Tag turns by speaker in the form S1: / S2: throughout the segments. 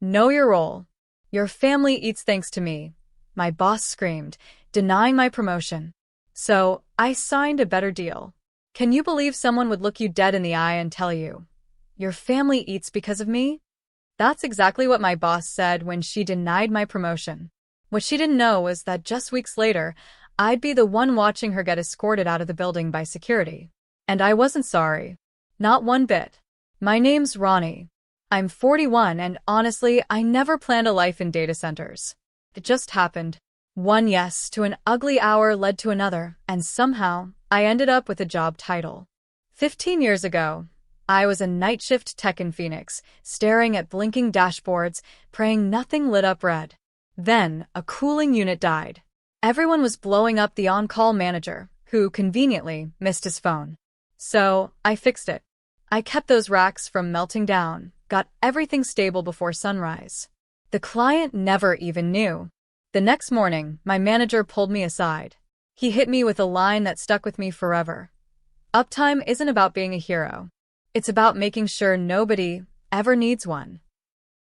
S1: Know your role. Your family eats thanks to me, my boss screamed, denying my promotion. So, I signed a better deal. Can you believe someone would look you dead in the eye and tell you, your family eats because of me? That's exactly what my boss said when she denied my promotion. What she didn't know was that just weeks later, I'd be the one watching her get escorted out of the building by security. And I wasn't sorry. Not one bit. My name's Ronnie. I'm 41 and honestly, I never planned a life in data centers. It just happened. One yes to an ugly hour led to another, and somehow, I ended up with a job title. 15 years ago, I was a night shift tech in Phoenix, staring at blinking dashboards, praying nothing lit up red. Then, a cooling unit died. Everyone was blowing up the on-call manager, who conveniently missed his phone. So, I fixed it. I kept those racks from melting down, got everything stable before sunrise. The client never even knew. The next morning, my manager pulled me aside. He hit me with a line that stuck with me forever. Uptime isn't about being a hero. It's about making sure nobody ever needs one.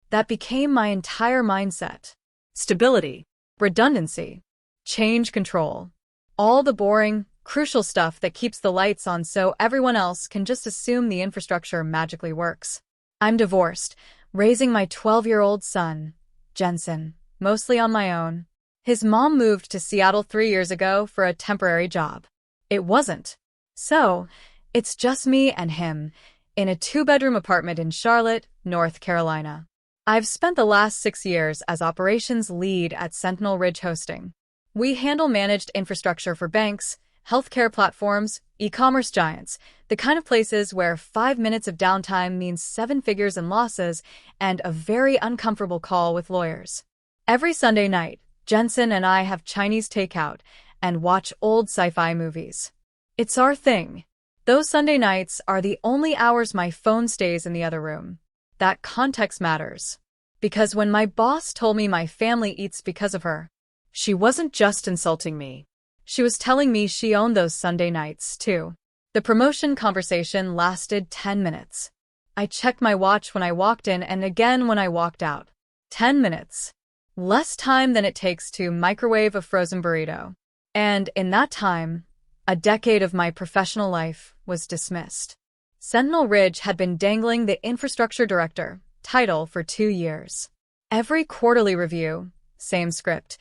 S1: That became my entire mindset. Stability, redundancy, change control. All the boring, crucial stuff that keeps the lights on so everyone else can just assume the infrastructure magically works. I'm divorced, raising my 12-year-old son, Jensen, mostly on my own. His mom moved to Seattle 3 years ago for a temporary job. It wasn't. So, it's just me and him, in a 2-bedroom apartment in Charlotte, North Carolina. I've spent the last 6 years as operations lead at Sentinel Ridge Hosting. We handle managed infrastructure for banks, healthcare platforms, e-commerce giants, the kind of places where 5 minutes of downtime means 7 figures in losses and a very uncomfortable call with lawyers. Every Sunday night, Jensen and I have Chinese takeout and watch old sci-fi movies. It's our thing. Those Sunday nights are the only hours my phone stays in the other room. That context matters. Because when my boss told me my family eats because of her, she wasn't just insulting me. She was telling me she owned those Sunday nights, too. The promotion conversation lasted 10 minutes. I checked my watch when I walked in and again when I walked out. 10 minutes. Less time than it takes to microwave a frozen burrito. And in that time, a decade of my professional life was dismissed. Sentinel Ridge had been dangling the infrastructure director title for 2 years. Every quarterly review, same script.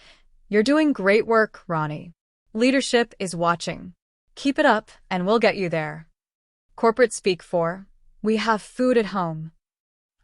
S1: You're doing great work, Ronnie. Leadership is watching. Keep it up, and we'll get you there. Corporate speak for, we have food at home.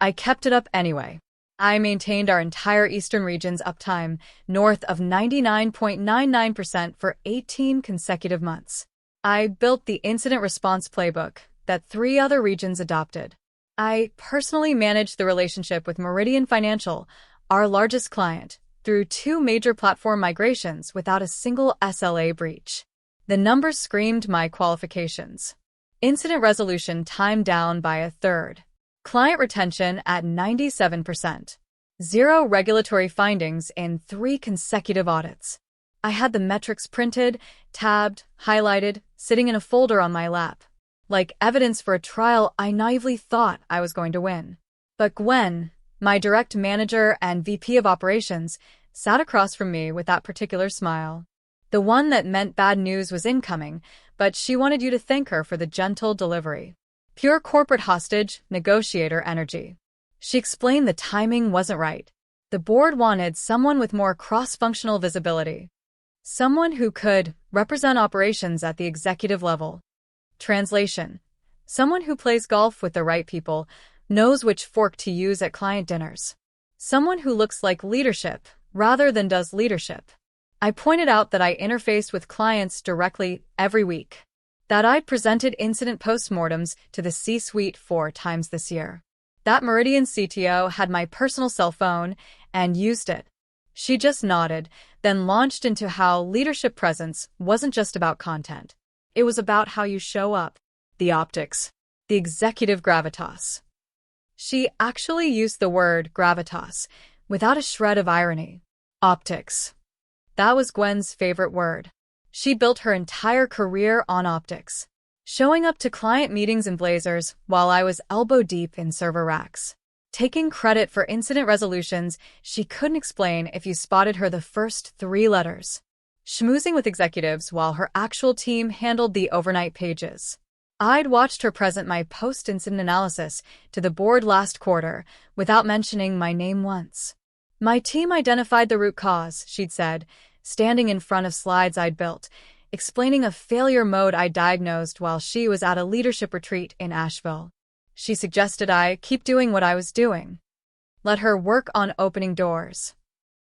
S1: I kept it up anyway. I maintained our entire Eastern region's uptime north of 99.99% for 18 consecutive months. I built the incident response playbook that 3 other regions adopted. I personally managed the relationship with Meridian Financial, our largest client, through 2 major platform migrations without a single SLA breach. The numbers screamed my qualifications. Incident resolution time down by 1/3. Client retention at 97%. 0 regulatory findings in 3 consecutive audits. I had the metrics printed, tabbed, highlighted, sitting in a folder on my lap, like evidence for a trial I naively thought I was going to win. But Gwen, my direct manager and VP of operations, sat across from me with that particular smile. The one that meant bad news was incoming, but she wanted you to thank her for the gentle delivery. Pure corporate hostage, negotiator energy. She explained the timing wasn't right. The board wanted someone with more cross-functional visibility. Someone who could represent operations at the executive level. Translation. Someone who plays golf with the right people, knows which fork to use at client dinners. Someone who looks like leadership rather than does leadership. I pointed out that I interfaced with clients directly every week. That I'd presented incident postmortems to the C-suite 4 times this year. That Meridian CTO had my personal cell phone and used it. She just nodded, then launched into how leadership presence wasn't just about content. It was about how you show up. The optics. The executive gravitas. She actually used the word gravitas, without a shred of irony. Optics. That was Gwen's favorite word. She built her entire career on optics. Showing up to client meetings in blazers while I was elbow deep in server racks. taking credit for incident resolutions she couldn't explain if you spotted her the first 3 letters, schmoozing with executives while her actual team handled the overnight pages. I'd watched her present my post-incident analysis to the board last quarter without mentioning my name once. My team identified the root cause, she'd said, standing in front of slides I'd built, explaining a failure mode I diagnosed while she was at a leadership retreat in Asheville. She suggested I keep doing what I was doing. Let her work on opening doors.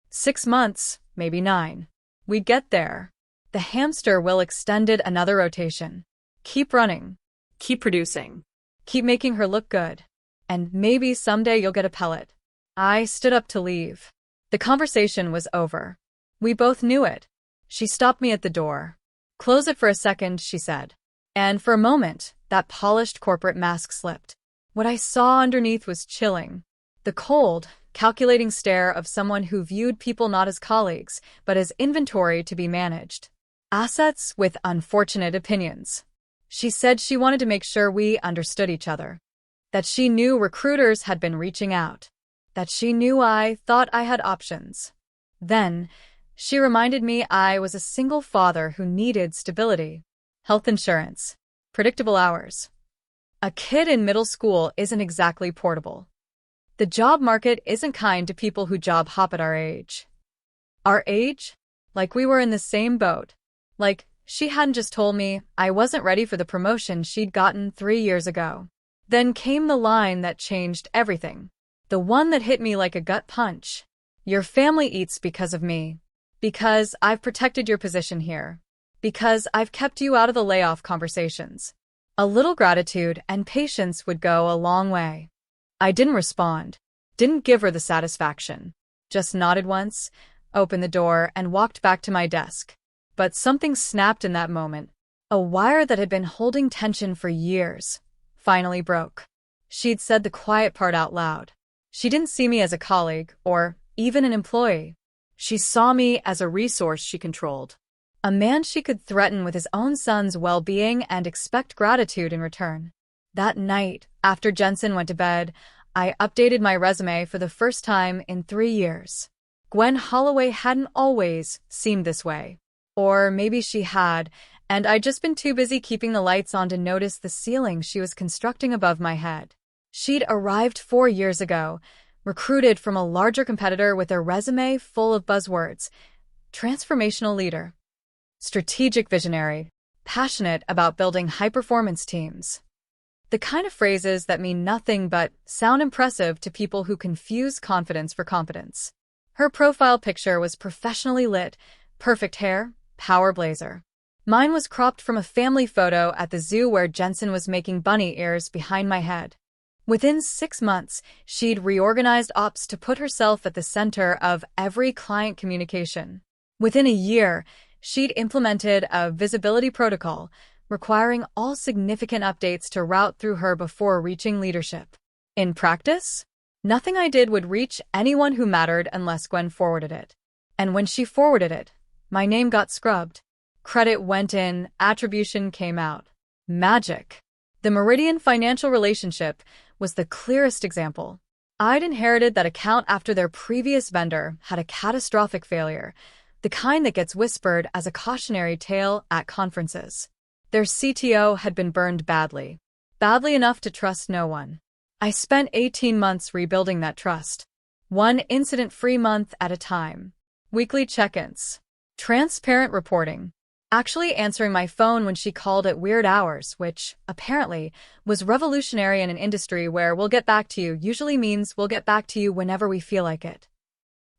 S1: 6 months, maybe 9. We'd get there. The hamster wheel extended another rotation. Keep running. Keep producing. Keep making her look good. And maybe someday you'll get a pellet. I stood up to leave. The conversation was over. We both knew it. She stopped me at the door. Close it for a second, she said. And for a moment, that polished corporate mask slipped. What I saw underneath was chilling. The cold, calculating stare of someone who viewed people not as colleagues, but as inventory to be managed. Assets with unfortunate opinions. She said she wanted to make sure we understood each other. That she knew recruiters had been reaching out. That she knew I thought I had options. Then, she reminded me I was a single father who needed stability. Health insurance. Predictable hours. A kid in middle school isn't exactly portable. The job market isn't kind to people who job hop at our age. Our age? Like we were in the same boat. Like, she hadn't just told me I wasn't ready for the promotion she'd gotten 3 years ago. Then came the line that changed everything. The one that hit me like a gut punch. Your family eats because of me. Because I've protected your position here. Because I've kept you out of the layoff conversations. A little gratitude and patience would go a long way. I didn't respond. Didn't give her the satisfaction. Just nodded once, opened the door, and walked back to my desk. But something snapped in that moment. A wire that had been holding tension for years finally broke. She'd said the quiet part out loud. She didn't see me as a colleague or even an employee. She saw me as a resource she controlled. A man she could threaten with his own son's well-being and expect gratitude in return. That night, after Jensen went to bed, I updated my resume for the first time in 3 years. Gwen Holloway hadn't always seemed this way. Or maybe she had, and I'd just been too busy keeping the lights on to notice the ceiling she was constructing above my head. She'd arrived 4 years ago, recruited from a larger competitor with a resume full of buzzwords. Transformational leader. Strategic visionary. Passionate about building high-performance teams. The kind of phrases that mean nothing but sound impressive to people who confuse confidence for competence. Her profile picture was professionally lit, perfect hair, power blazer. Mine was cropped from a family photo at the zoo where Jensen was making bunny ears behind my head. Within 6 months, she'd reorganized ops to put herself at the center of every client communication. Within a year, she'd implemented a visibility protocol, requiring all significant updates to route through her before reaching leadership. In practice, nothing I did would reach anyone who mattered unless Gwen forwarded it. And when she forwarded it, my name got scrubbed. Credit went in, attribution came out. Magic. The Meridian financial relationship was the clearest example. I'd inherited that account after their previous vendor had a catastrophic failure, the kind that gets whispered as a cautionary tale at conferences. Their CTO had been burned badly. Badly enough to trust no one. I spent 18 months rebuilding that trust. One incident-free month at a time. Weekly check-ins. Transparent reporting. Actually answering my phone when she called at weird hours, which, apparently, was revolutionary in an industry where "we'll get back to you" usually means we'll get back to you whenever we feel like it.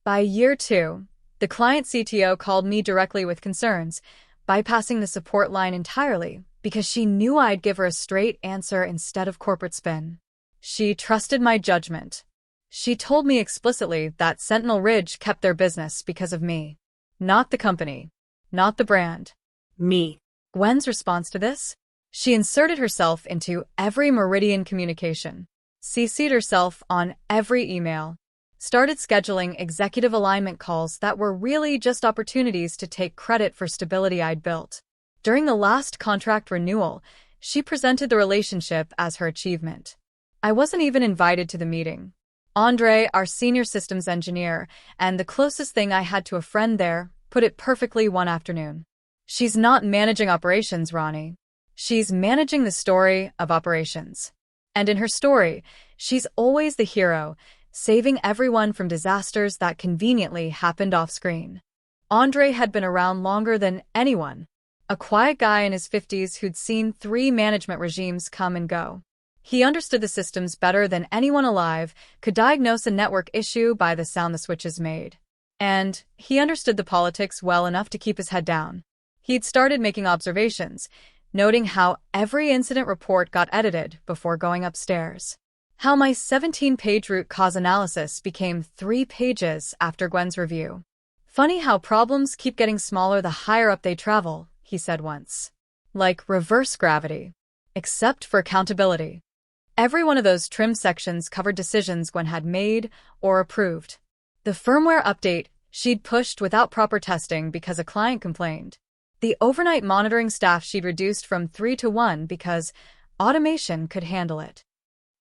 S1: By year 2, the client CTO called me directly with concerns, bypassing the support line entirely because she knew I'd give her a straight answer instead of corporate spin. She trusted my judgment. She told me explicitly that Sentinel Ridge kept their business because of me. Not the company. Not the brand. Me. Gwen's response to this? She inserted herself into every Meridian communication. CC'd herself on every email. Started scheduling executive alignment calls that were really just opportunities to take credit for stability I'd built. During the last contract renewal, she presented the relationship as her achievement. I wasn't even invited to the meeting. Andre, our senior systems engineer, and the closest thing I had to a friend there, put it perfectly one afternoon. She's not managing operations, Ronnie. She's managing the story of operations. And in her story, she's always the hero, saving everyone from disasters that conveniently happened off-screen. Andre had been around longer than anyone, a quiet guy in his 50s who'd seen 3 management regimes come and go. He understood the systems better than anyone alive, could diagnose a network issue by the sound the switches made. And he understood the politics well enough to keep his head down. He'd started making observations, noting how every incident report got edited before going upstairs. How my 17-page root cause analysis became 3 pages after Gwen's review. Funny how problems keep getting smaller the higher up they travel, he said once. Like reverse gravity. Except for accountability. Every one of those trim sections covered decisions Gwen had made or approved. The firmware update she'd pushed without proper testing because a client complained. The overnight monitoring staff she'd reduced from 3 to 1 because automation could handle it.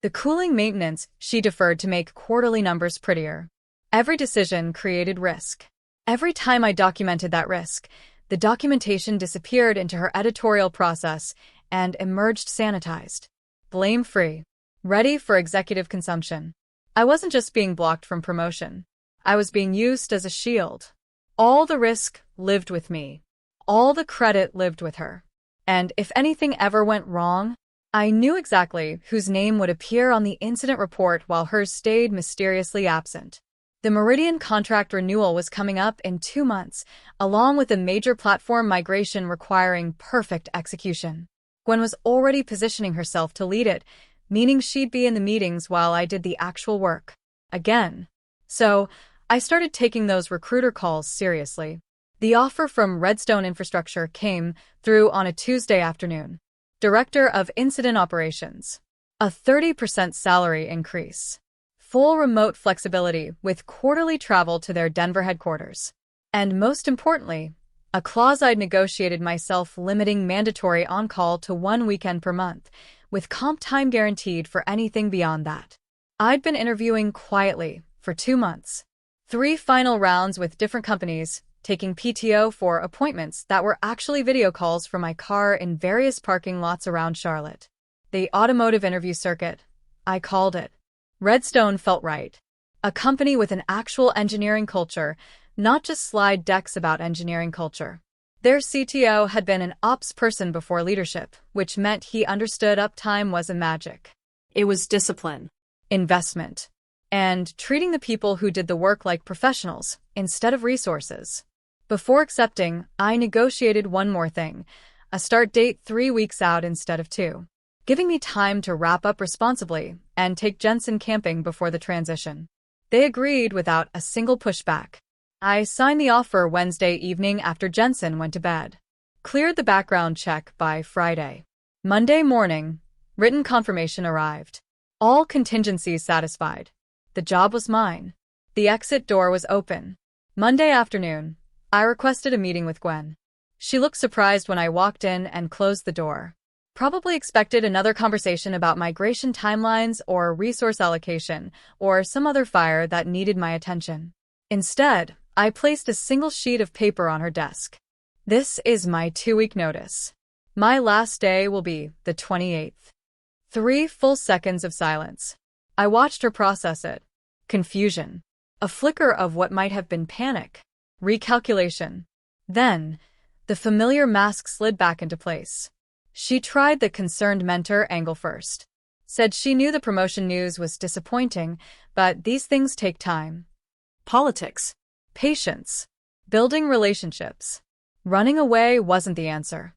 S1: The cooling maintenance she deferred to make quarterly numbers prettier. Every decision created risk. Every time I documented that risk, the documentation disappeared into her editorial process and emerged sanitized, blame-free, ready for executive consumption. I wasn't just being blocked from promotion. I was being used as a shield. All the risk lived with me. All the credit lived with her. And if anything ever went wrong, I knew exactly whose name would appear on the incident report while hers stayed mysteriously absent. The Meridian contract renewal was coming up in 2 months, along with a major platform migration requiring perfect execution. Gwen was already positioning herself to lead it, meaning she'd be in the meetings while I did the actual work. Again. So, I started taking those recruiter calls seriously. The offer from Redstone Infrastructure came through on a Tuesday afternoon. Director of Incident Operations. A 30% salary increase. Full remote flexibility with quarterly travel to their Denver headquarters. And most importantly, a clause I'd negotiated myself limiting mandatory on-call to 1 weekend per month, with comp time guaranteed for anything beyond that. I'd been interviewing quietly for 2 months. 3 final rounds with different companies, taking PTO for appointments that were actually video calls from my car in various parking lots around Charlotte. The automotive interview circuit. I called it. Redstone felt right. A company with an actual engineering culture, not just slide decks about engineering culture. Their CTO had been an ops person before leadership, which meant he understood uptime wasn't magic. It was discipline, investment, and treating the people who did the work like professionals instead of resources. Before accepting, I negotiated one more thing, a start date 3 weeks out instead of 2, giving me time to wrap up responsibly and take Jensen camping before the transition. They agreed without a single pushback. I signed the offer Wednesday evening after Jensen went to bed. Cleared the background check by Friday. Monday morning, written confirmation arrived. All contingencies satisfied. The job was mine. The exit door was open. Monday afternoon, I requested a meeting with Gwen. She looked surprised when I walked in and closed the door. Probably expected another conversation about migration timelines or resource allocation or some other fire that needed my attention. Instead, I placed a single sheet of paper on her desk. This is my 2-week notice. My last day will be the 28th. 3 full seconds of silence. I watched her process it. Confusion. A flicker of what might have been panic. Recalculation. Then, the familiar mask slid back into place. She tried the concerned mentor angle first. Said she knew the promotion news was disappointing, but these things take time. Politics. Patience. Building relationships. Running away wasn't the answer.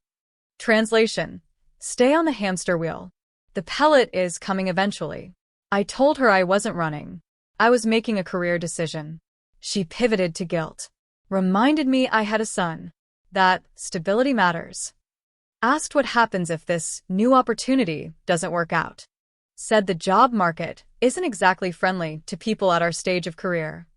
S1: Translation. Stay on the hamster wheel. The pellet is coming eventually. I told her I wasn't running. I was making a career decision. She pivoted to guilt. Reminded me I had a son. That stability matters. Asked what happens if this new opportunity doesn't work out. Said the job market isn't exactly friendly to people at our stage of career.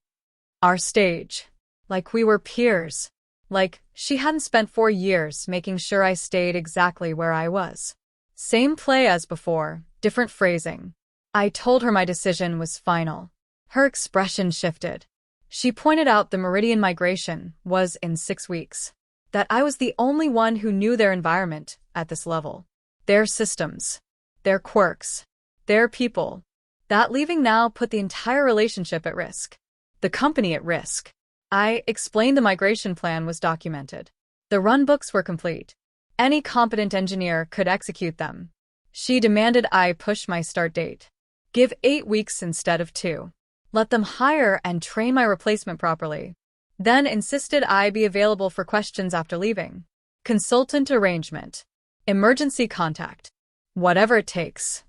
S1: Our stage. Like we were peers. Like she hadn't spent 4 years making sure I stayed exactly where I was. Same play as before, different phrasing. I told her my decision was final. Her expression shifted. She pointed out the Meridian migration was in 6 weeks. That I was the only one who knew their environment at this level. Their systems. Their quirks. Their people. That leaving now put the entire relationship at risk. The company at risk. I explained the migration plan was documented. The runbooks were complete. Any competent engineer could execute them. She demanded I push my start date. Give 8 weeks instead of 2. Let them hire and train my replacement properly. Then insisted I be available for questions after leaving. Consultant arrangement. Emergency contact. Whatever it takes.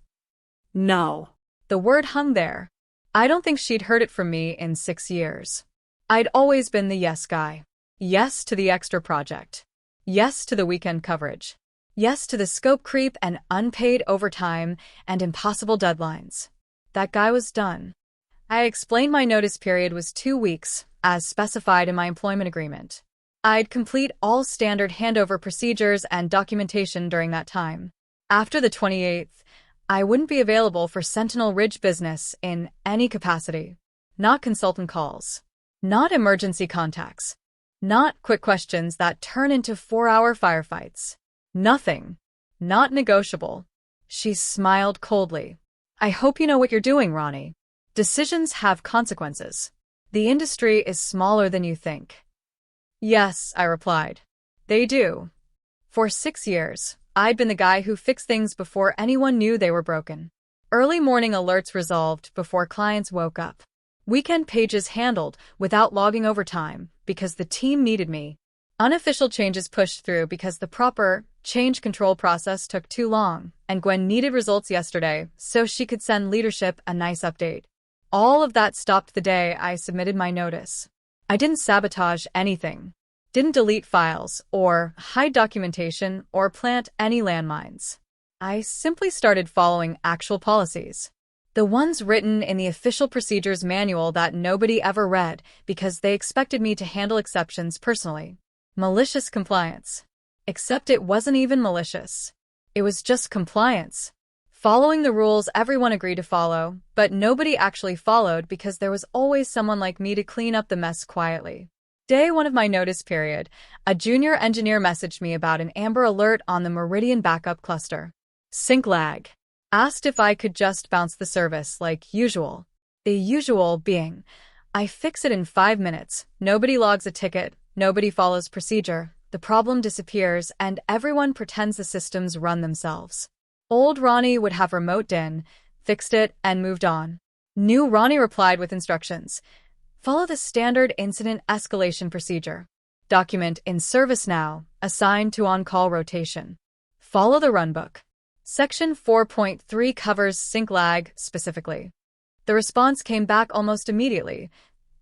S1: No. The word hung there. I don't think she'd heard it from me in 6 years. I'd always been the yes guy. Yes to the extra project. Yes to the weekend coverage. Yes to the scope creep and unpaid overtime and impossible deadlines. That guy was done. I explained my notice period was 2 weeks, as specified in my employment agreement. I'd complete all standard handover procedures and documentation during that time. After the 28th, I wouldn't be available for Sentinel Ridge business in any capacity. Not consultant calls. Not emergency contacts. Not quick questions that turn into 4-hour firefights. Nothing. Not negotiable. She smiled coldly. I hope you know what you're doing, Ronnie. Decisions have consequences. The industry is smaller than you think. Yes, I replied. They do. For 6 years, I'd been the guy who fixed things before anyone knew they were broken. Early morning alerts resolved before clients woke up. Weekend pages handled without logging overtime because the team needed me. Unofficial changes pushed through because the proper change control process took too long, and Gwen needed results yesterday so she could send leadership a nice update. All of that stopped the day I submitted my notice. I didn't sabotage anything. Didn't delete files, or hide documentation, or plant any landmines. I simply started following actual policies. The ones written in the official procedures manual that nobody ever read because they expected me to handle exceptions personally. Malicious compliance. Except it wasn't even malicious. It was just compliance. Following the rules everyone agreed to follow, but nobody actually followed because there was always someone like me to clean up the mess quietly. Day 1 of my notice period, a junior engineer messaged me about an Amber Alert on the Meridian backup cluster. Sync lag. Asked if I could just bounce the service like usual. The usual being, I fix it in 5 minutes, nobody logs a ticket, nobody follows procedure, the problem disappears, and everyone pretends the systems run themselves. Old Ronnie would have remote in, fixed it, and moved on. New Ronnie replied with instructions. Follow the standard incident escalation procedure. Document in ServiceNow, assigned to on-call rotation. Follow the runbook. Section 4.3 covers sync lag specifically. The response came back almost immediately,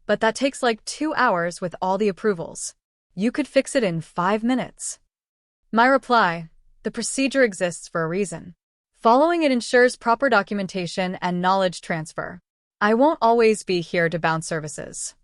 S1: but that takes like 2 hours with all the approvals. You could fix it in 5 minutes. My reply, the procedure exists for a reason. Following it ensures proper documentation and knowledge transfer. I won't always be here to bounce services.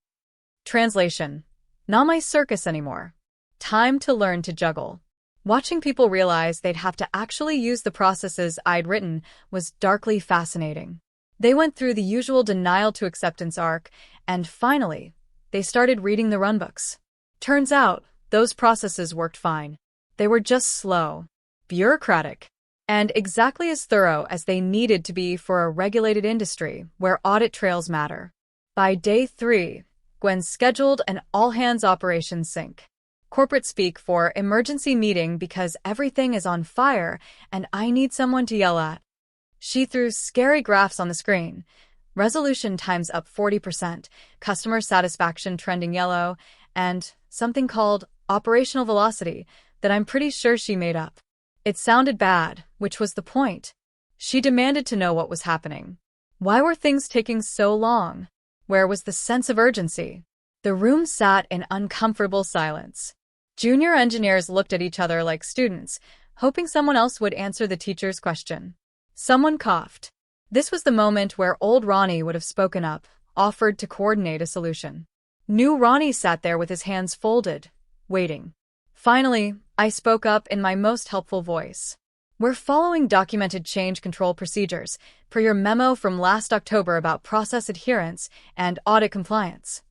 S1: Translation. Not my circus anymore. Time to learn to juggle. Watching people realize they'd have to actually use the processes I'd written was darkly fascinating. They went through the usual denial to acceptance arc, and finally, they started reading the runbooks. Turns out, those processes worked fine. They were just slow, bureaucratic, and exactly as thorough as they needed to be for a regulated industry where audit trails matter. By day 3, Gwen scheduled an all-hands operations sync. Corporate speak for emergency meeting because everything is on fire and I need someone to yell at. She threw scary graphs on the screen. Resolution times up 40%, customer satisfaction trending yellow, and something called operational velocity that I'm pretty sure she made up. It sounded bad, which was the point. She demanded to know what was happening. Why were things taking so long? Where was the sense of urgency? The room sat in uncomfortable silence. Junior engineers looked at each other like students, hoping someone else would answer the teacher's question. Someone coughed. This was the moment where old Ronnie would have spoken up, offered to coordinate a solution. New Ronnie sat there with his hands folded, waiting. Finally, I spoke up in my most helpful voice. We're following documented change control procedures per your memo from last October about process adherence and audit compliance.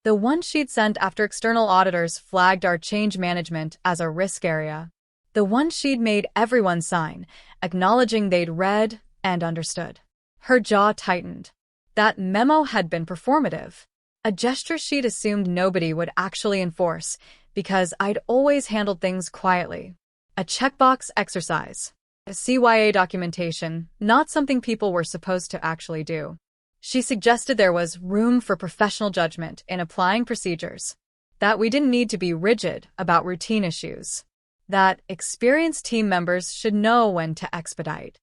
S1: The one she'd sent after external auditors flagged our change management as a risk area. The one she'd made everyone sign, acknowledging they'd read and understood. Her jaw tightened. That memo had been performative. A gesture she'd assumed nobody would actually enforce, because I'd always handled things quietly. A checkbox exercise. A CYA documentation, not something people were supposed to actually do. She suggested there was room for professional judgment in applying procedures, that we didn't need to be rigid about routine issues, that experienced team members should know when to expedite.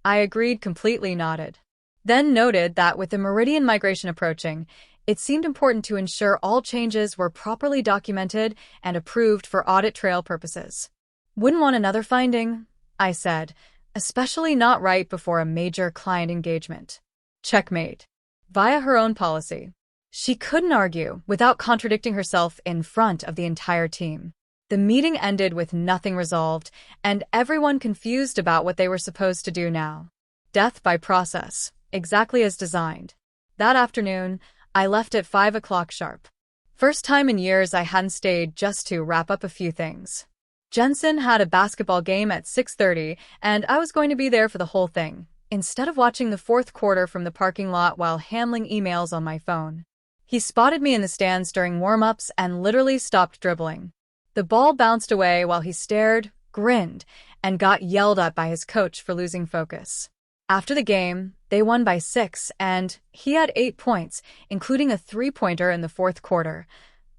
S1: I agreed, completely nodded. Then noted that with the Meridian migration approaching, it seemed important to ensure all changes were properly documented and approved for audit trail purposes. Wouldn't want another finding, I said, especially not right before a major client engagement. Checkmate. Via her own policy. She couldn't argue without contradicting herself in front of the entire team. The meeting ended with nothing resolved, and everyone confused about what they were supposed to do now. Death by process, exactly as designed. That afternoon, I left at 5 o'clock sharp. First time in years I hadn't stayed just to wrap up a few things. Jensen had a basketball game at 6:30, and I was going to be there for the whole thing, instead of watching the fourth quarter from the parking lot while handling emails on my phone. He spotted me in the stands during warm-ups and literally stopped dribbling. The ball bounced away while he stared, grinned, and got yelled at by his coach for losing focus. After the game, they won by 6, and he had 8 points, including a 3-pointer in the fourth quarter.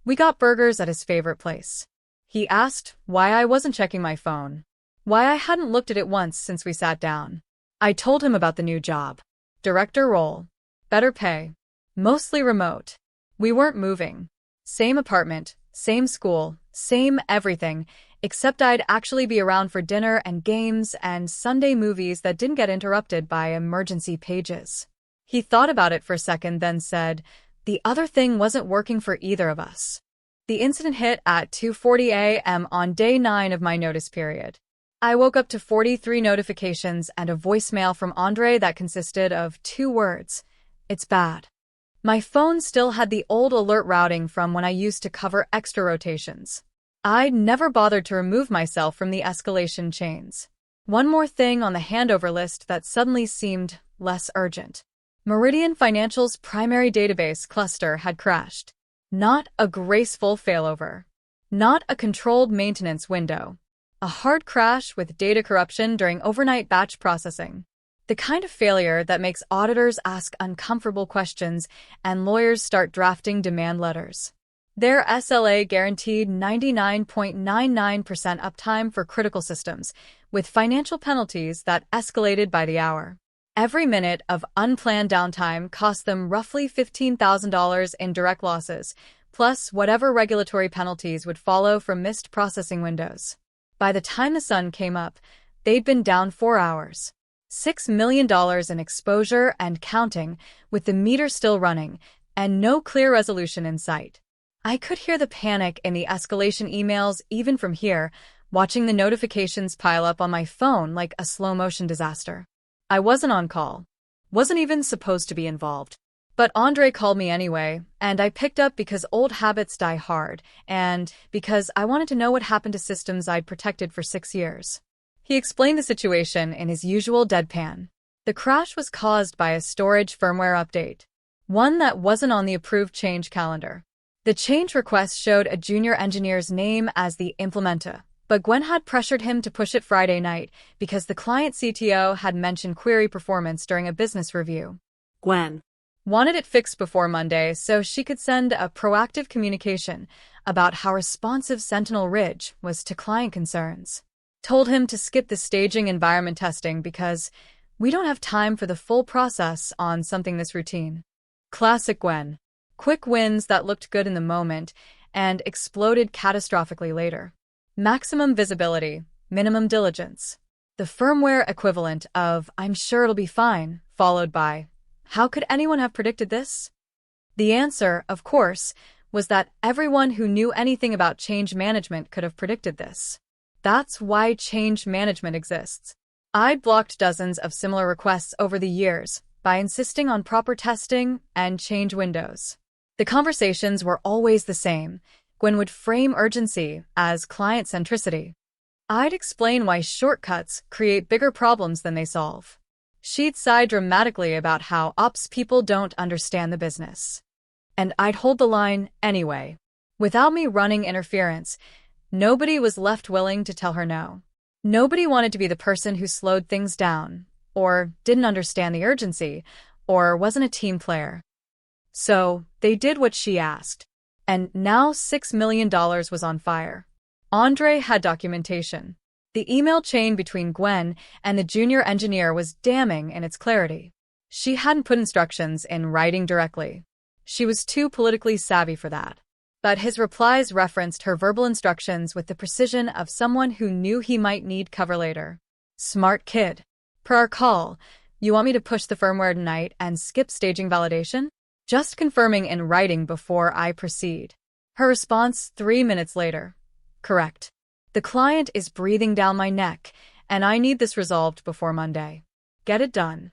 S1: We got burgers at his favorite place. He asked why I wasn't checking my phone, why I hadn't looked at it once since we sat down. I told him about the new job. Director role. Better pay. Mostly remote. We weren't moving. Same apartment, same school, same everything, except I'd actually be around for dinner and games and Sunday movies that didn't get interrupted by emergency pages. He thought about it for a second, then said, the other thing wasn't working for either of us. The incident hit at 2:40 a.m. on day 9 of my notice period. I woke up to 43 notifications and a voicemail from Andre that consisted of 2 words. It's bad. My phone still had the old alert routing from when I used to cover extra rotations. I'd never bothered to remove myself from the escalation chains. One more thing on the handover list that suddenly seemed less urgent. Meridian Financial's primary database cluster had crashed. Not a graceful failover. Not a controlled maintenance window. A hard crash with data corruption during overnight batch processing. The kind of failure that makes auditors ask uncomfortable questions and lawyers start drafting demand letters. Their SLA guaranteed 99.99% uptime for critical systems, with financial penalties that escalated by the hour. Every minute of unplanned downtime cost them roughly $15,000 in direct losses, plus whatever regulatory penalties would follow from missed processing windows. By the time the sun came up, they'd been down 4 hours. $6 million in exposure and counting, with the meter still running, and no clear resolution in sight. I could hear the panic in the escalation emails even from here, watching the notifications pile up on my phone like a slow-motion disaster. I wasn't on call. Wasn't even supposed to be involved. But Andre called me anyway, and I picked up because old habits die hard, and because I wanted to know what happened to systems I'd protected for 6 years. He explained the situation in his usual deadpan. The crash was caused by a storage firmware update, one that wasn't on the approved change calendar. The change request showed a junior engineer's name as the implementer, but Gwen had pressured him to push it Friday night because the client CTO had mentioned query performance during a business review.
S2: Gwen
S1: wanted it fixed before Monday so she could send a proactive communication about how responsive Sentinel Ridge was to client concerns. Told him to skip the staging environment testing because we don't have time for the full process on something this routine. Classic Gwen. Quick wins that looked good in the moment and exploded catastrophically later. Maximum visibility, minimum diligence. The firmware equivalent of, I'm sure it'll be fine, followed by, how could anyone have predicted this? The answer, of course, was that everyone who knew anything about change management could have predicted this. That's why change management exists. I'd blocked dozens of similar requests over the years by insisting on proper testing and change windows. The conversations were always the same. Gwen would frame urgency as client centricity. I'd explain why shortcuts create bigger problems than they solve. She'd sigh dramatically about how ops people don't understand the business. And I'd hold the line anyway. Without me running interference, nobody was left willing to tell her no. Nobody wanted to be the person who slowed things down, or didn't understand the urgency, or wasn't a team player. So, they did what she asked. And now $6 million was on fire. Andre had documentation. The email chain between Gwen and the junior engineer was damning in its clarity. She hadn't put instructions in writing directly. She was too politically savvy for that. But his replies referenced her verbal instructions with the precision of someone who knew he might need cover later. Smart kid. Per our call, you want me to push the firmware tonight and skip staging validation? Just confirming in writing before I proceed. Her response 3 minutes later. Correct. The client is breathing down my neck, and I need this resolved before Monday. Get it done.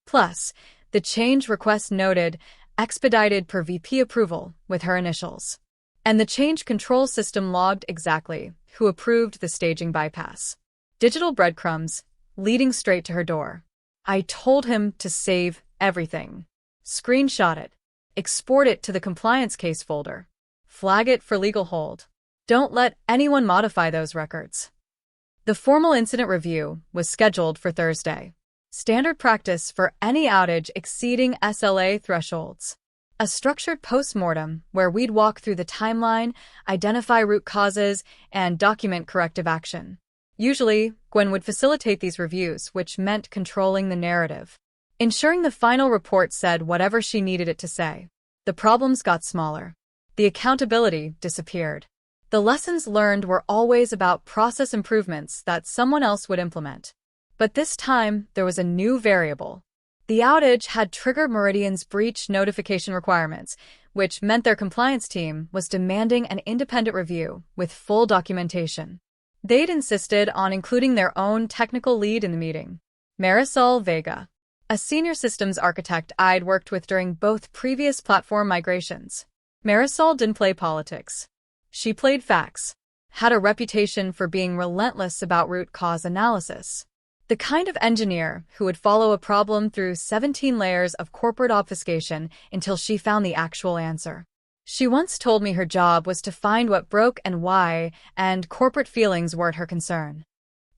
S1: Plus, the change request noted expedited per VP approval with her initials. And the change control system logged exactly who approved the staging bypass. Digital breadcrumbs leading straight to her door. I told him to save everything. Screenshot it. Export it to the compliance case folder. Flag it for legal hold. Don't let anyone modify those records. The formal incident review was scheduled for Thursday. Standard practice for any outage exceeding SLA thresholds. A structured post-mortem where we'd walk through the timeline, identify root causes, and document corrective action. Usually, Gwen would facilitate these reviews, which meant controlling the narrative. Ensuring the final report said whatever she needed it to say. The problems got smaller. The accountability disappeared. The lessons learned were always about process improvements that someone else would implement. But this time, there was a new variable. The outage had triggered Meridian's breach notification requirements, which meant their compliance team was demanding an independent review with full documentation. They'd insisted on including their own technical lead in the meeting, Marisol Vega, a senior systems architect I'd worked with during both previous platform migrations. Marisol didn't play politics. She played facts, had a reputation for being relentless about root cause analysis. The kind of engineer who would follow a problem through 17 layers of corporate obfuscation until she found the actual answer. She once told me her job was to find what broke and why, and corporate feelings weren't her concern.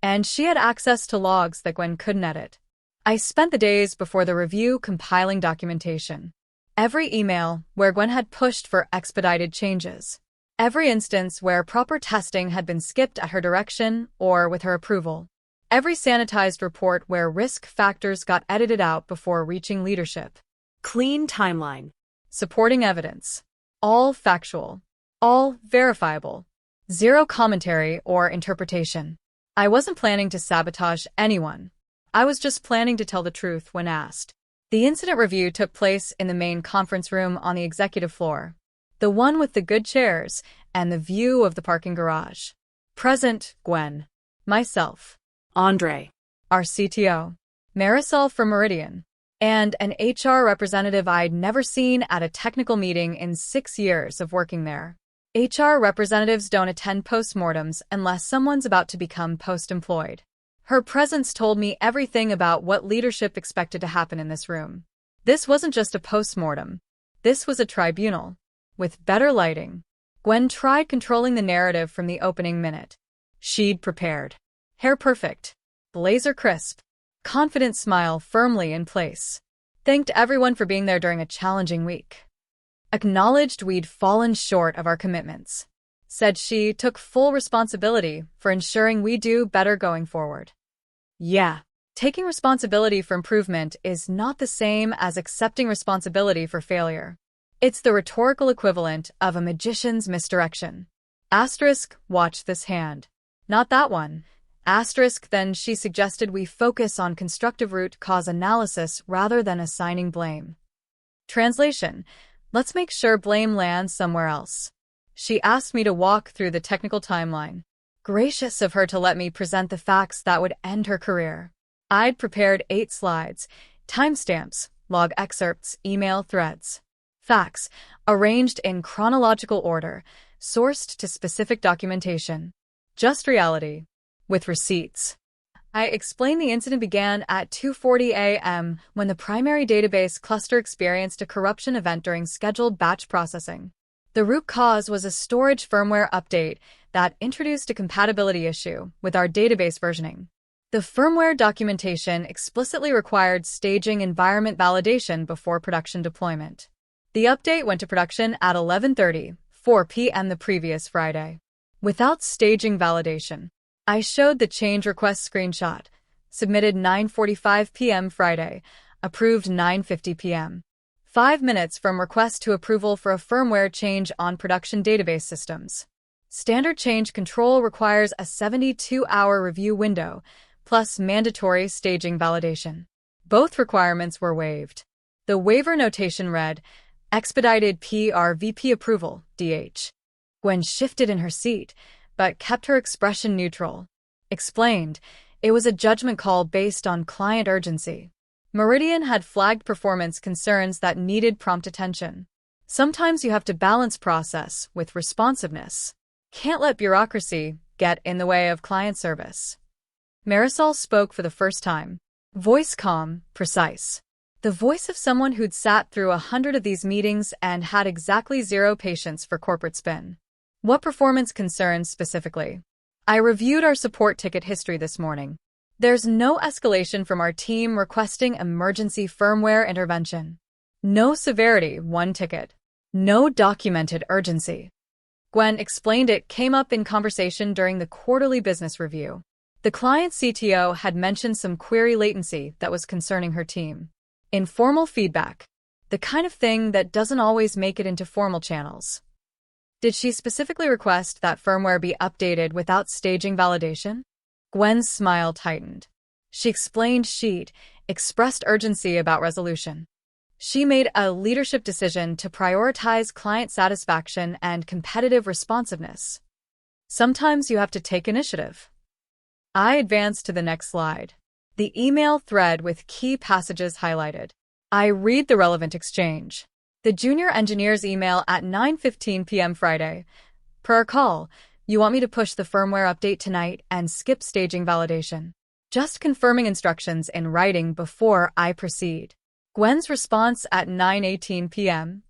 S1: And she had access to logs that Gwen couldn't edit. I spent the days before the review compiling documentation. Every email where Gwen had pushed for expedited changes. Every instance where proper testing had been skipped at her direction or with her approval. Every sanitized report where risk factors got edited out before reaching leadership.
S2: Clean timeline.
S1: Supporting evidence. All factual. All verifiable. Zero commentary or interpretation. I wasn't planning to sabotage anyone. I was just planning to tell the truth when asked. The incident review took place in the main conference room on the executive floor. The one with the good chairs and the view of the parking garage. Present, Gwen. Myself.
S2: Andre.
S1: Our CTO. Marisol from Meridian. And an HR representative I'd never seen at a technical meeting in 6 years of working there. HR representatives don't attend postmortems unless someone's about to become post-employed. Her presence told me everything about what leadership expected to happen in this room. This wasn't just a postmortem. This was a tribunal. With better lighting. Gwen tried controlling the narrative from the opening minute. She'd prepared. Hair perfect. Blazer crisp. Confident smile firmly in place. Thanked everyone for being there during a challenging week. Acknowledged we'd fallen short of our commitments. Said she took full responsibility for ensuring we do better going forward. Yeah, taking responsibility for improvement is not the same as accepting responsibility for failure. It's the rhetorical equivalent of a magician's misdirection. Asterisk, watch this hand. Not that one. Asterisk, then she suggested we focus on constructive root cause analysis rather than assigning blame. Translation, let's make sure blame lands somewhere else. She asked me to walk through the technical timeline. Gracious of her to let me present the facts that would end her career. I'd prepared 8 slides, timestamps, log excerpts, email threads. Facts, arranged in chronological order, sourced to specific documentation. Just reality. With receipts. I explained the incident began at 2:40 a.m. when the primary database cluster experienced a corruption event during scheduled batch processing. The root cause was a storage firmware update that introduced a compatibility issue with our database versioning. The firmware documentation explicitly required staging environment validation before production deployment. The update went to production at 11:34 p.m. the previous Friday. Without staging validation, I showed the change request screenshot, submitted 9:45 p.m. Friday, approved 9:50 p.m. 5 minutes from request to approval for a firmware change on production database systems. Standard change control requires a 72-hour review window, plus mandatory staging validation. Both requirements were waived. The waiver notation read, Expedited PRVP approval, DH. Gwen shifted in her seat, but kept her expression neutral. Explained, it was a judgment call based on client urgency. Meridian had flagged performance concerns that needed prompt attention. Sometimes you have to balance process with responsiveness. Can't let bureaucracy get in the way of client service. Marisol spoke for the first time. Voice calm, precise. The voice of someone who'd sat through 100 of these meetings and had exactly 0 patience for corporate spin. What performance concerns specifically? I reviewed our support ticket history this morning. There's no escalation from our team requesting emergency firmware intervention. No severity, 1 ticket. No documented urgency. Gwen explained it came up in conversation during the quarterly business review. The client CTO had mentioned some query latency that was concerning her team. Informal feedback. The kind of thing that doesn't always make it into formal channels. Did she specifically request that firmware be updated without staging validation? Gwen's smile tightened. She explained she'd expressed urgency about resolution. She made a leadership decision to prioritize client satisfaction and competitive responsiveness. Sometimes you have to take initiative. I advanced to the next slide. The email thread with key passages highlighted. I read the relevant exchange. The junior engineer's email at 9:15 p.m. Friday. Per call, you want me to push the firmware update tonight and skip staging validation. Just confirming instructions in writing before I proceed. Gwen's response at 9:18 p.m.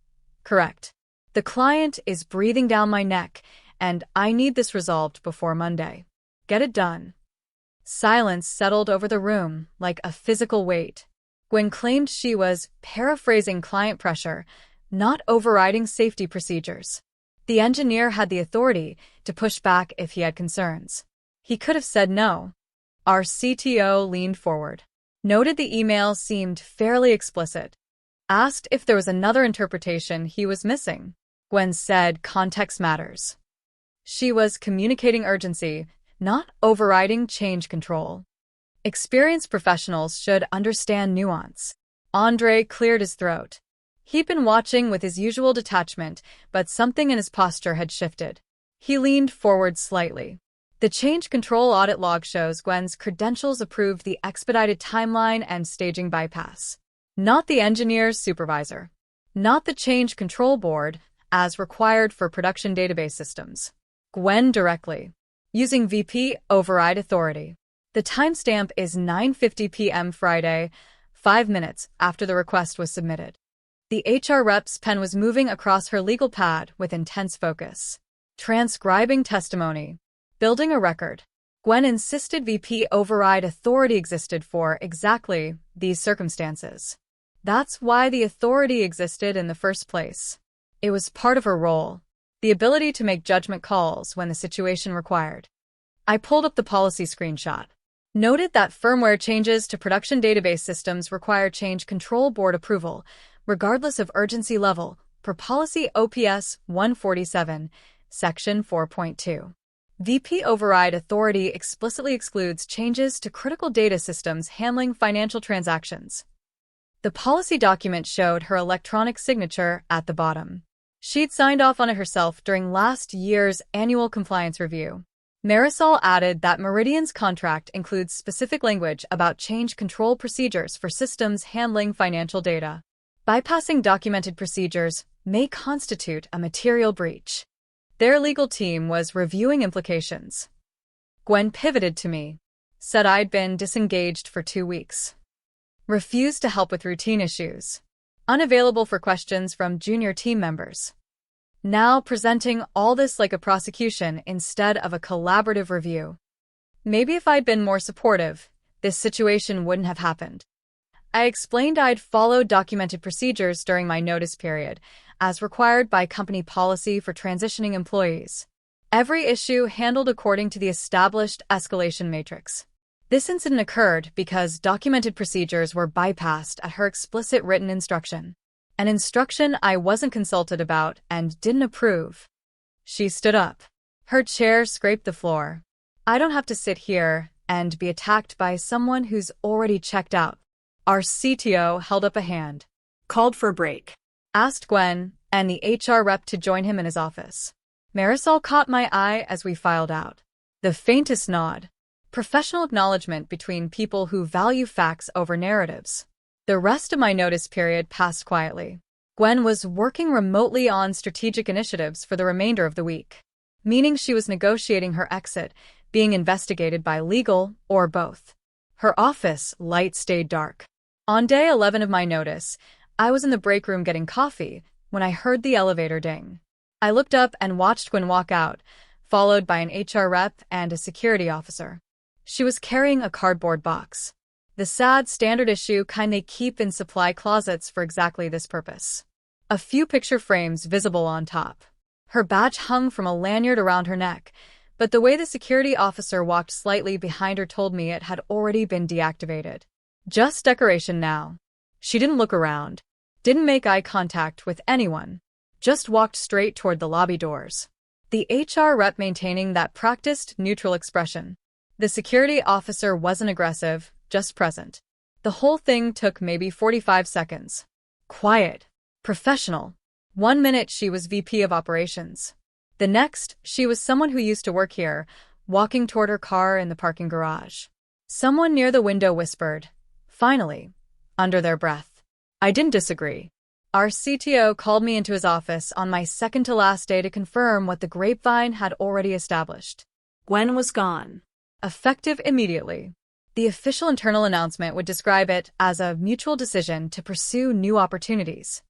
S1: Correct. The client is breathing down my neck, and I need this resolved before Monday. Get it done. Silence settled over the room like a physical weight. Gwen claimed she was paraphrasing client pressure, not overriding safety procedures. The engineer had the authority to push back if he had concerns. He could have said no. Our CTO leaned forward. Noted the email seemed fairly explicit. Asked if there was another interpretation he was missing. Gwen said context matters. She was communicating urgency, not overriding change control. Experienced professionals should understand nuance. Andre cleared his throat. He'd been watching with his usual detachment, but something in his posture had shifted. He leaned forward slightly. The change control audit log shows Gwen's credentials approved the expedited timeline and staging bypass. Not the engineer's supervisor. Not the change control board, as required for production database systems. Gwen directly. Using VP override authority. The timestamp is 9:50 p.m. Friday, 5 minutes after the request was submitted. The HR rep's pen was moving across her legal pad with intense focus. Transcribing testimony. Building a record. Gwen insisted VP override authority existed for exactly these circumstances. That's why the authority existed in the first place. It was part of her role. The ability to make judgment calls when the situation required. I pulled up the policy screenshot. Noted that firmware changes to production database systems require change control board approval, regardless of urgency level, per policy OPS 147, section 4.2. VP override authority explicitly excludes changes to critical data systems handling financial transactions. The policy document showed her electronic signature at the bottom. She'd signed off on it herself during last year's annual compliance review. Marisol added that Meridian's contract includes specific language about change control procedures for systems handling financial data. Bypassing documented procedures may constitute a material breach. Their legal team was reviewing implications. Gwen pivoted to me, said I'd been disengaged for 2 weeks, refused to help with routine issues, unavailable for questions from junior team members. Now presenting all this like a prosecution instead of a collaborative review. Maybe if I'd been more supportive, this situation wouldn't have happened. I explained I'd followed documented procedures during my notice period, as required by company policy for transitioning employees. Every issue handled according to the established escalation matrix. This incident occurred because documented procedures were bypassed at her explicit written instruction. An instruction I wasn't consulted about and didn't approve. She stood up. Her chair scraped the floor. I don't have to sit here and be attacked by someone who's already checked out. Our CTO held up a hand.
S2: Called for a break.
S1: Asked Gwen and the HR rep to join him in his office. Marisol caught my eye as we filed out. The faintest nod. Professional acknowledgement between people who value facts over narratives. The rest of my notice period passed quietly. Gwen was working remotely on strategic initiatives for the remainder of the week, meaning she was negotiating her exit, being investigated by legal, or both. Her office light stayed dark. On day 11 of my notice, I was in the break room getting coffee when I heard the elevator ding. I looked up and watched Gwen walk out, followed by an HR rep and a security officer. She was carrying a cardboard box. The sad standard issue kind they keep in supply closets for exactly this purpose. A few picture frames visible on top. Her badge hung from a lanyard around her neck, but the way the security officer walked slightly behind her told me it had already been deactivated. Just decoration now. She didn't look around, didn't make eye contact with anyone, just walked straight toward the lobby doors. The HR rep maintaining that practiced, neutral expression. The security officer wasn't aggressive, just present. The whole thing took maybe 45 seconds. Quiet. Professional. 1 minute she was VP of operations. The next, she was someone who used to work here, walking toward her car in the parking garage. Someone near the window whispered, "Finally," under their breath. I didn't disagree. Our CTO called me into his office on my second-to-last day to confirm what the grapevine had already established.
S2: Gwen was gone.
S1: Effective immediately. The official internal announcement would describe it as a mutual decision to pursue new opportunities.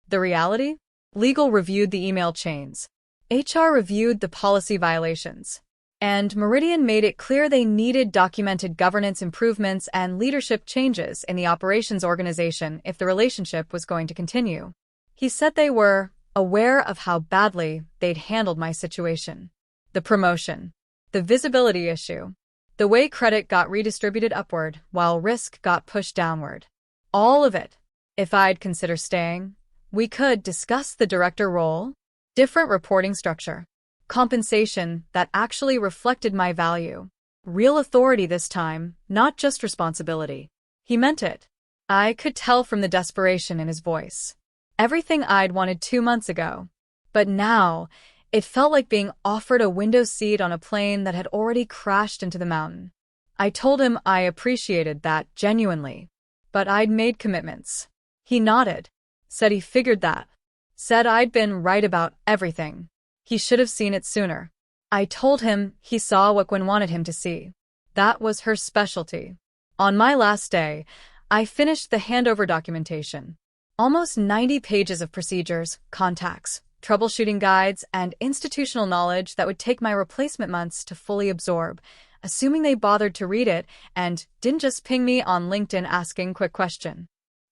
S1: The reality? Legal reviewed the email chains. HR reviewed the policy violations. And Meridian made it clear they needed documented governance improvements and leadership changes in the operations organization if the relationship was going to continue. He said they were aware of how badly they'd handled my situation. The promotion. The visibility issue. The way credit got redistributed upward while risk got pushed downward. All of it. If I'd consider staying, we could discuss the director role, different reporting structure, compensation that actually reflected my value. Real authority this time, not just responsibility. He meant it. I could tell from the desperation in his voice. Everything I'd wanted 2 months ago. But now, it felt like being offered a window seat on a plane that had already crashed into the mountain. I told him I appreciated that genuinely, but I'd made commitments. He nodded, said he figured that, said I'd been right about everything. He should have seen it sooner. I told him he saw what Gwen wanted him to see. That was her specialty. On my last day, I finished the handover documentation. Almost 90 pages of procedures, contacts, troubleshooting guides, and institutional knowledge that would take my replacement months to fully absorb, assuming they bothered to read it and didn't just ping me on LinkedIn asking quick question.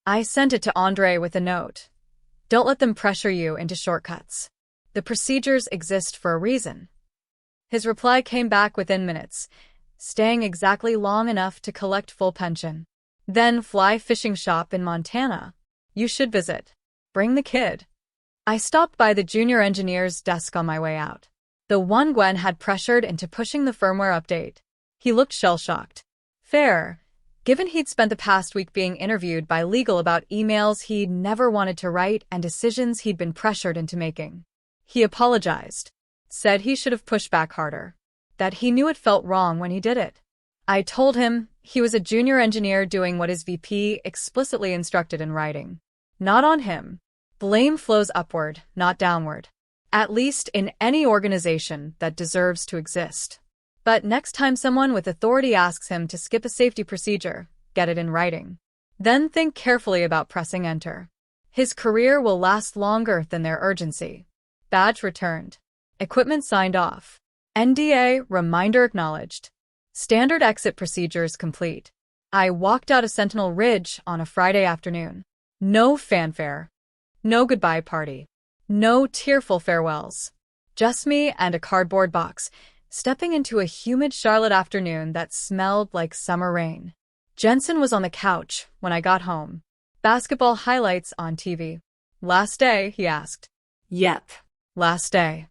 S1: I sent it to Andre with a note. Don't let them pressure you into shortcuts. The procedures exist for a reason. His reply came back within minutes, staying exactly long enough to collect full pension. Then fly fishing shop in Montana. You should visit. Bring the kid. I stopped by the junior engineer's desk on my way out. The one Gwen had pressured into pushing the firmware update. He looked shell-shocked. Fair, given he'd spent the past week being interviewed by legal about emails he'd never wanted to write and decisions he'd been pressured into making. He apologized. Said he should have pushed back harder. that he knew it felt wrong when he did it. I told him he was a junior engineer doing what his VP explicitly instructed in writing. Not on him. Blame flows upward, not downward. At least in any organization that deserves to exist. But next time someone with authority asks him to skip a safety procedure, get it in writing. Then think carefully about pressing enter. His career will last longer than their urgency. Badge returned. Equipment signed off. NDA reminder acknowledged. Standard exit procedures complete. I walked out of Sentinel Ridge on a Friday afternoon. No fanfare. No goodbye party. No tearful farewells. Just me and a cardboard box, stepping into a humid Charlotte afternoon that smelled like summer rain. Jensen was on the couch when I got home. Basketball highlights on TV. Last day, he asked.
S2: Yep.
S1: Last day.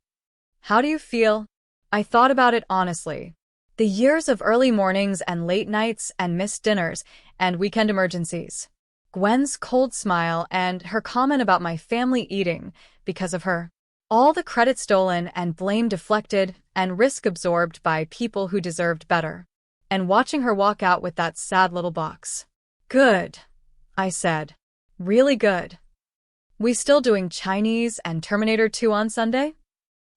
S1: How do you feel? I thought about it honestly. The years of early mornings and late nights and missed dinners and weekend emergencies. Gwen's cold smile and her comment about my family eating because of her. All the credit stolen and blame deflected and risk absorbed by people who deserved better. And watching her walk out with that sad little box. Good, I said. Really good. We still doing Chinese and Terminator 2 on Sunday?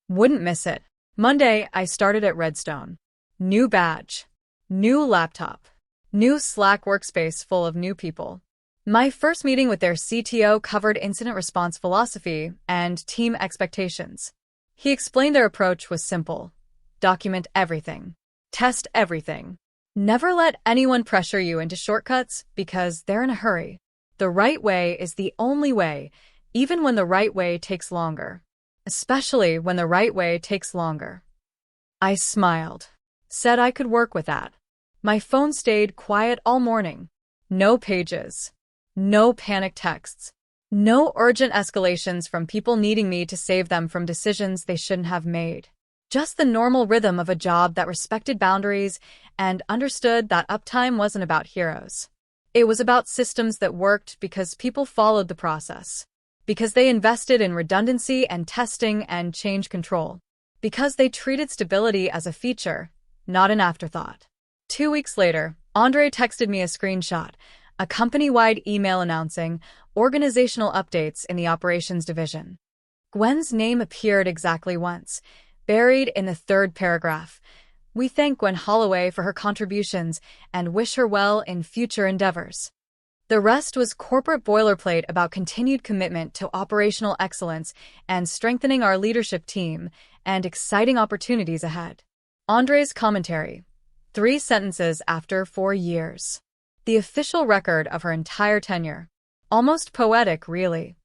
S1: Wouldn't miss it. Monday, I started at Redstone. New badge. New laptop. New Slack workspace full of new people. My first meeting with their CTO covered incident response philosophy and team expectations. He explained their approach was simple. Document everything. Test everything. Never let anyone pressure you into shortcuts because they're in a hurry. The right way is the only way, even when the right way takes longer. Especially when the right way takes longer. I smiled. Said I could work with that. My phone stayed quiet all morning. No pages. No panic texts. No urgent escalations from people needing me to save them from decisions they shouldn't have made. Just the normal rhythm of a job that respected boundaries and understood that uptime wasn't about heroes. It was about systems that worked because people followed the process. Because they invested in redundancy and testing and change control. Because they treated stability as a feature, not an afterthought. 2 weeks later, Andre texted me a screenshot, a company-wide email announcing organizational updates in the operations division. Gwen's name appeared exactly once, buried in the third paragraph. We thank Gwen Holloway for her contributions and wish her well in future endeavors. The rest was corporate boilerplate about continued commitment to operational excellence and strengthening our leadership team and exciting opportunities ahead. Andre's commentary. 3 sentences after 4 years. The official record of her entire tenure. Almost poetic, really.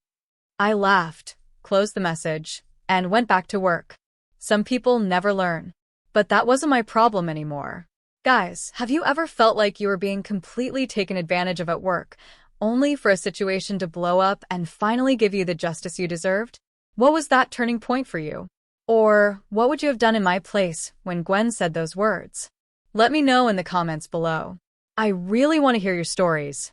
S1: I laughed, closed the message, and went back to work. Some people never learn. But that wasn't my problem anymore. Guys, have you ever felt like you were being completely taken advantage of at work, only for a situation to blow up and finally give you the justice you deserved? What was that turning point for you? Or what would you have done in my place when Gwen said those words? Let me know in the comments below. I really want to hear your stories.